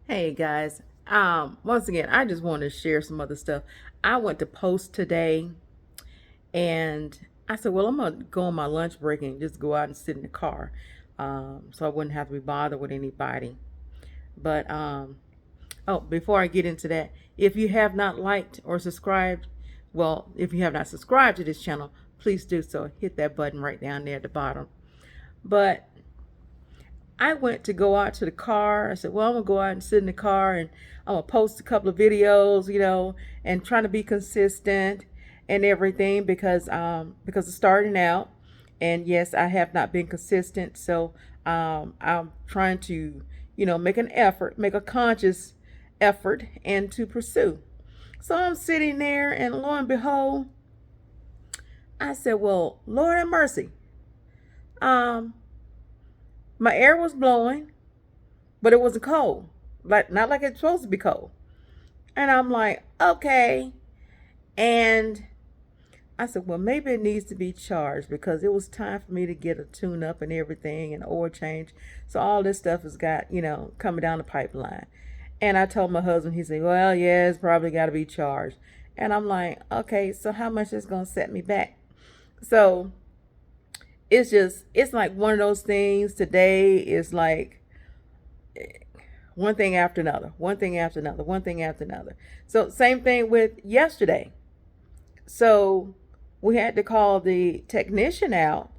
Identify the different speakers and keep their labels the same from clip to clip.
Speaker 1: Hey guys, once again, I just want to share some other stuff. I went to Post today and I said, well, I'm going to go on my lunch break and just go out and sit in the car so I wouldn't have to be bothered with anybody. But, oh, before I get into that, if you have not liked or subscribed, well, if you have not subscribed to this channel, please do so. Hit that button right down there at the bottom. But I went to go out to the car. I said, well, I'm going to go out and sit in the car and I'm going to post a couple of videos, and trying to be consistent and everything because it's starting out. And yes, I have not been consistent. So I'm trying to, make an effort, make a conscious effort and to pursue. So I'm sitting there and lo and behold, I said, well, Lord have mercy. Um, my air was blowing, but it wasn't cold. Like not like it's supposed to be cold. And I'm like, okay. And I said, well, maybe it needs to be charged because it was time for me to get a tune up and everything and oil change. So all this stuff has got, coming down the pipeline. And I told my husband, he said, well, yeah, it's probably got to be charged. And I'm like, okay, so how much is going to set me back? So it's like one of those things. Today is like one thing after another, one thing after another, one thing after another. So same thing with yesterday. So we had to call the technician out,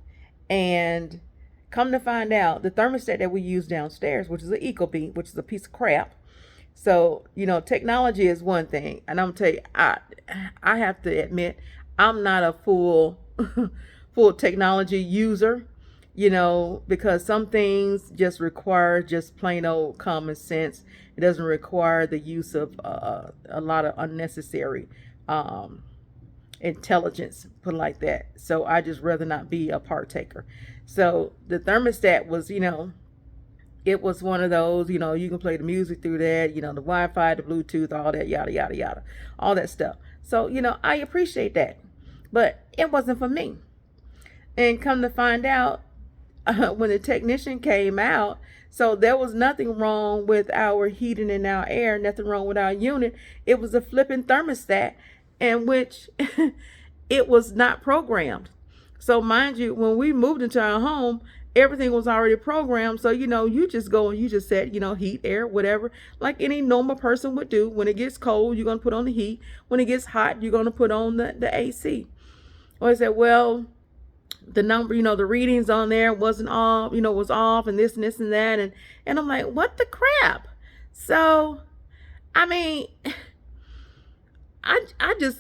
Speaker 1: and come to find out, the thermostat that we use downstairs, which is an Ecobee, which is a piece of crap. So technology is one thing, and I'm gonna tell you, I have to admit, I'm not a full full technology user, because some things just require just plain old common sense. It doesn't require the use of a lot of unnecessary um, intelligence, put it like that. So I just rather not be a partaker. So the thermostat was, it was one of those, you can play the music through that, the Wi-Fi, the Bluetooth, all that, yada, yada, yada, all that stuff. So, I appreciate that. But it wasn't for me. And come to find out, when the technician came out, so there was nothing wrong with our heating and our air, nothing wrong with our unit. It was a flipping thermostat in which it was not programmed. So mind you, when we moved into our home, everything was already programmed. So you just go and you just set, heat, air, whatever, like any normal person would do. When it gets cold, you're gonna put on the heat. When it gets hot, you're gonna put on the AC. Or I said, well, the number, the readings on there wasn't off, was off, and this and that, and I'm like, what the crap? So, I mean, I just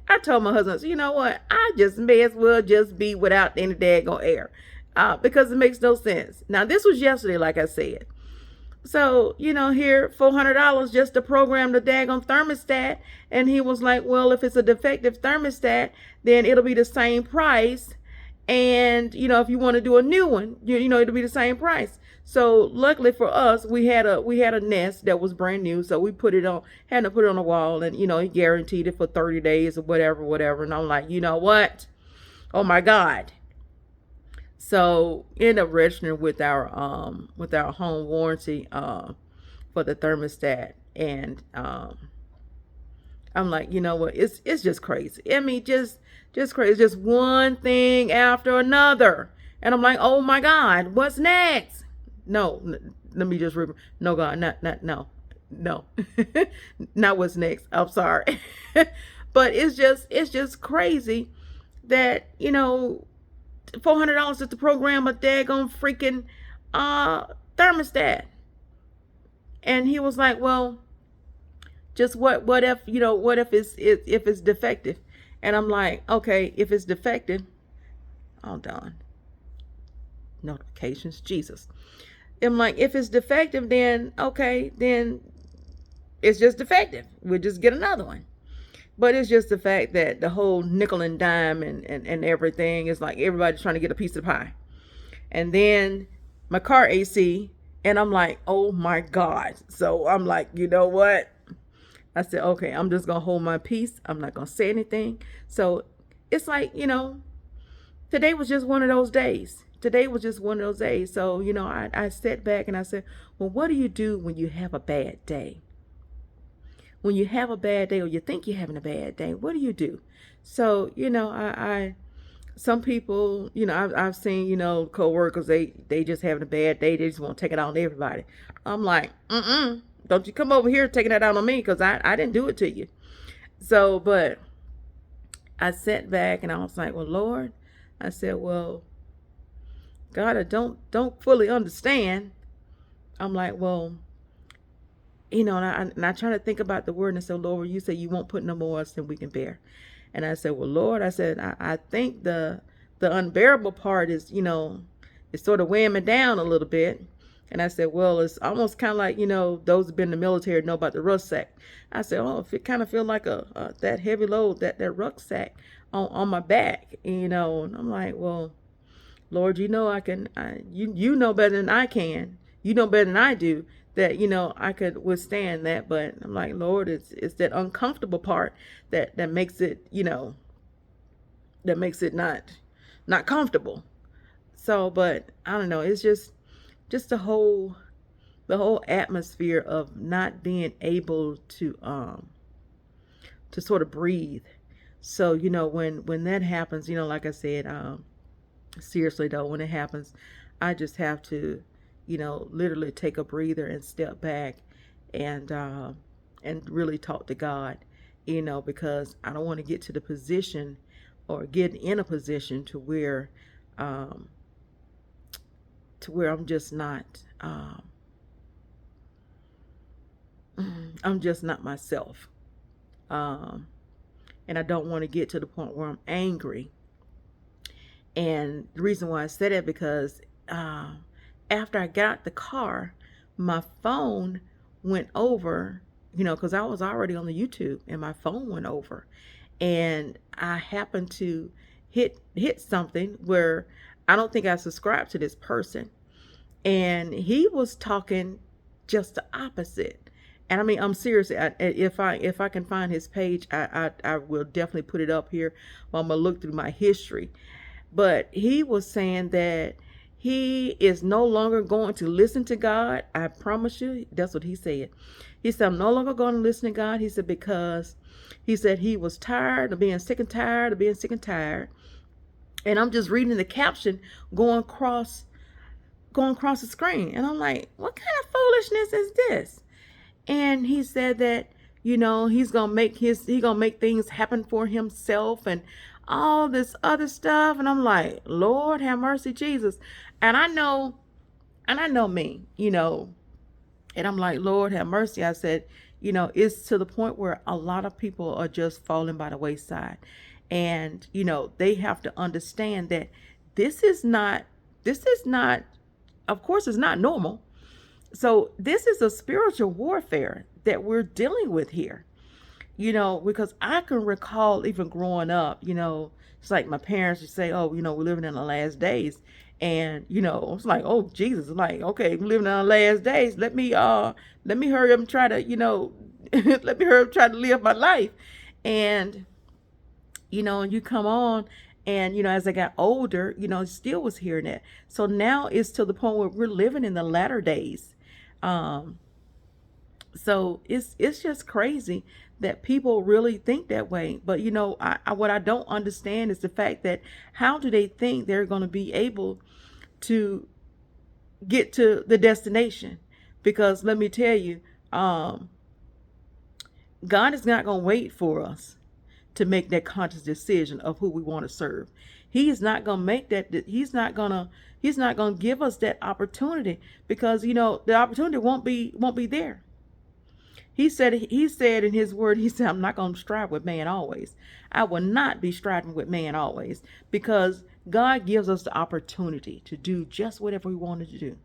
Speaker 1: I told my husband, so you know what? I just may as well just be without any daggone air, because it makes no sense. Now this was yesterday, like I said. So here $400 just to program the daggone thermostat, and he was like, well, if it's a defective thermostat, then it'll be the same price, and if you want to do a new one, it'll be the same price. So luckily for us, we had a Nest that was brand new, so we put it on, had to put it on the wall, and he guaranteed it for 30 days or whatever. And I'm like, you know what? Oh my God. So end up registering with our home warranty for the thermostat, and I'm like, you know what? It's just crazy. I mean, just crazy. Just one thing after another, and I'm like, oh my God, what's next? No, let me just remember. No, God, not no, not what's next. I'm sorry, but it's just crazy that $400 just to program a daggone freaking thermostat. And he was like, well, just what if what if it's defective? And I'm like, okay, if it's defective, hold on, notifications, Jesus. I'm like, if it's defective, then okay, then it's just defective. We'll just get another one. But it's just the fact that the whole nickel and dime and everything is like everybody's trying to get a piece of the pie. And then my car AC, and I'm like, oh my God. So I'm like, you know what? I said, okay, I'm just going to hold my peace. I'm not going to say anything. So it's like, today was just one of those days. today was just one of those days. So, I sat back and I said, well, what do you do when you have a bad day? When you have a bad day or you think you're having a bad day, what do you do? So, some people, I've seen, coworkers, they just having a bad day. They just want to take it out on everybody. I'm like, don't you come over here taking that out on me, because I didn't do it to you. So, but I sat back and I was like, well, Lord, I said, well, God, I don't fully understand. I'm like, well, and I try to think about the word, and I said, Lord, you say you won't put no more on us than we can bear. And I said, well, Lord, I said, I think the unbearable part is, it's sort of weighing me down a little bit. And I said, well, it's almost kind of like, those who've been in the military know about the rucksack. I said, oh, if it kind of feel like that heavy load, that rucksack on my back, and I'm like, well, Lord, you know you know better than I can. You know better than I do that, I could withstand that. But I'm like, Lord, it's that uncomfortable part that makes it, that makes it not comfortable. So, but I don't know, it's just the whole atmosphere of not being able to sort of breathe. So, when that happens, like I said, seriously though, when it happens, I just have to, literally take a breather and step back and really talk to God, because I don't want to get to the position or get in a position to where I'm just not I'm just not myself. And I don't want to get to the point where I'm angry. And the reason why I said it, because after I got the car, my phone went over, because I was already on the YouTube, and my phone went over. And I happened to hit something where I don't think I subscribed to this person. And he was talking just the opposite. And I mean, I'm serious. If I can find his page, I will definitely put it up here. While I'm gonna look through my history. But he was saying that he is no longer going to listen to God. I promise you, that's what he said. He said, I'm no longer going to listen to God. He said, because he said he was tired of being sick and tired of being sick and tired. And I'm just reading the caption going across the screen. And I'm like, what kind of foolishness is this? And he said that, he's going to make things happen for himself and all this other stuff. And I'm like, Lord have mercy, Jesus. And I know me, and I'm like, Lord have mercy. I said, it's to the point where a lot of people are just falling by the wayside. And, they have to understand that this is not, of course, it's not normal. So this is a spiritual warfare that we're dealing with here, because I can recall even growing up, it's like my parents would say, oh, we're living in the last days. And, it's like, oh, Jesus, like, okay, we're living in the last days. Let me hurry up and try to, let me hurry up and try to live my life. And, and you come on. And, as I got older, still was hearing that. So now it's to the point where we're living in the latter days. So it's just crazy that people really think that way. But, what I don't understand is the fact that how do they think they're going to be able to get to the destination? Because let me tell you, God is not going to wait for us to make that conscious decision of who we want to serve. He is not going to make that. He's not going to give us that opportunity, because, the opportunity won't be there. He said in his word, he said, I'm not going to strive with man always. I will not be striving with man always, because God gives us the opportunity to do just whatever we wanted to do.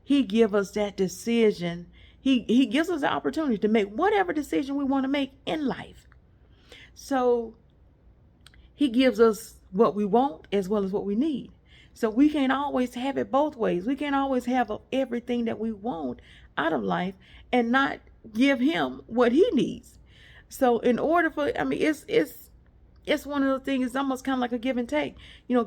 Speaker 1: He gives us that decision. He gives us the opportunity to make whatever decision we want to make in life. So he gives us what we want as well as what we need. So we can't always have it both ways. We can't always have everything that we want out of life and not give him what he needs. So in order for, it's one of the things, it's almost kind of like a give and take.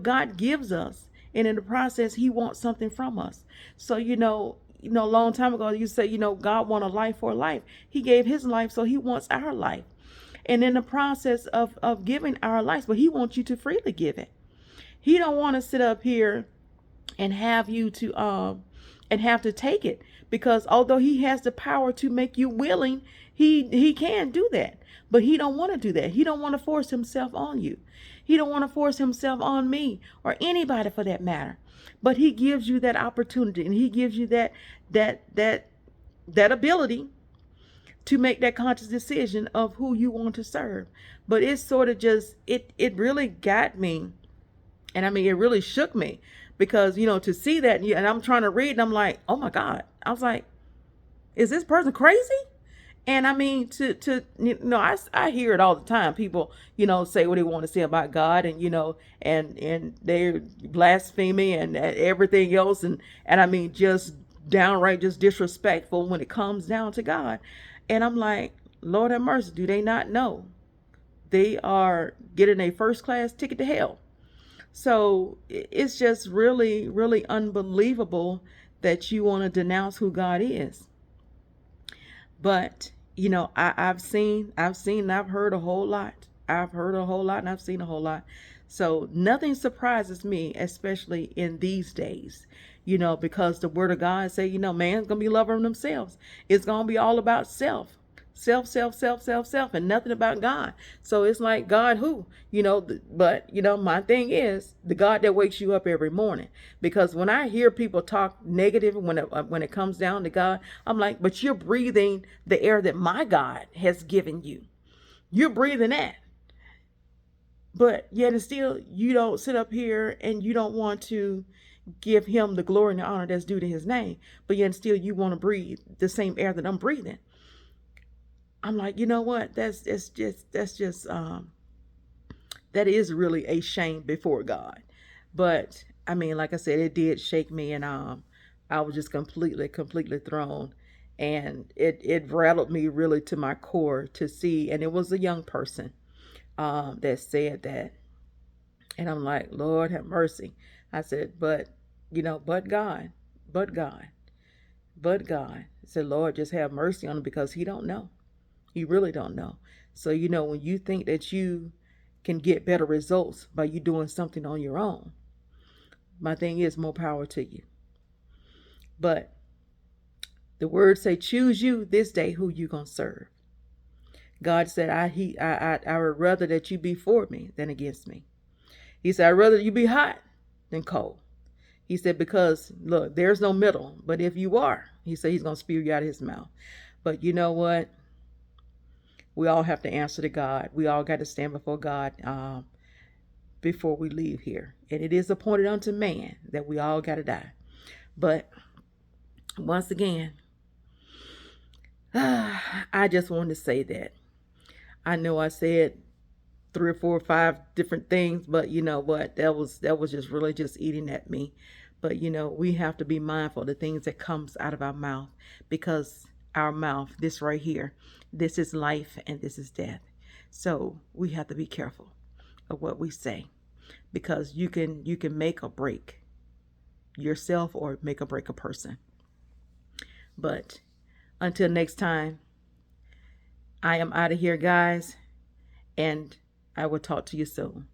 Speaker 1: God gives us, And in the process, he wants something from us. So, a long time ago, you say, God want a life for a life. He gave his life, so he wants our life. And in the process of giving our lives, but he wants you to freely give it. He don't want to sit up here and have you to and have to take it, because although he has the power to make you willing, he can do that, but he don't want to do that. He don't want to force himself on you. He don't want to force himself on me or anybody for that matter. But he gives you that opportunity, and he gives you that ability to make that conscious decision of who you want to serve. But it's sort of just it really got me. And I mean, it really shook me, because, to see that, and I'm trying to read, and I'm like, oh my God. I was like, is this person crazy? And I mean, I hear it all the time. People, say what they want to say about God, and, and they're blaspheming and everything else. And I mean, just downright just disrespectful when it comes down to God. And I'm like, Lord have mercy. Do they not know they are getting a first class ticket to hell? So it's just really, really unbelievable that you want to denounce who God is. But, I've seen, I've heard a whole lot. I've heard a whole lot, and I've seen a whole lot. So nothing surprises me, especially in these days, because the word of God say, man's going to be loving themselves. It's going to be all about self. Self, and nothing about God. So it's like, God who? But my thing is the God that wakes you up every morning. Because when I hear people talk negative when it comes down to God, I'm like, but you're breathing the air that my God has given you. You're breathing that. But yet and still, you don't sit up here and you don't want to give him the glory and the honor that's due to his name. But yet and still, you want to breathe the same air that I'm breathing. I'm like, you know what? That is really a shame before God. But I mean, like I said, it did shake me, and I was just completely thrown, and it rattled me really to my core to see. And it was a young person that said that, and I'm like, Lord have mercy. I said, but but God, but God, but God. I said, Lord, just have mercy on him, because he don't know. You really don't know. So, when you think that you can get better results by you doing something on your own, my thing is, more power to you. But the words say, choose you this day who you gonna serve. God said, I would rather that you be for me than against me. He said, I'd rather you be hot than cold. He said, because look, there's no middle. But if you are, he said he's gonna spew you out of his mouth. But you know what? We all have to answer to God. We all got to stand before God before we leave here. And it is appointed unto man that we all got to die. But once again, I just wanted to say that. I know I said 3 or 4 or 5 different things, but you know what? That was just really just eating at me. But we have to be mindful of the things that comes out of our mouth, because our mouth, this right here, this is life and this is death. So we have to be careful of what we say, because you can make or break yourself or make or break a person. But until next time, I am out of here, guys, and I will talk to you soon.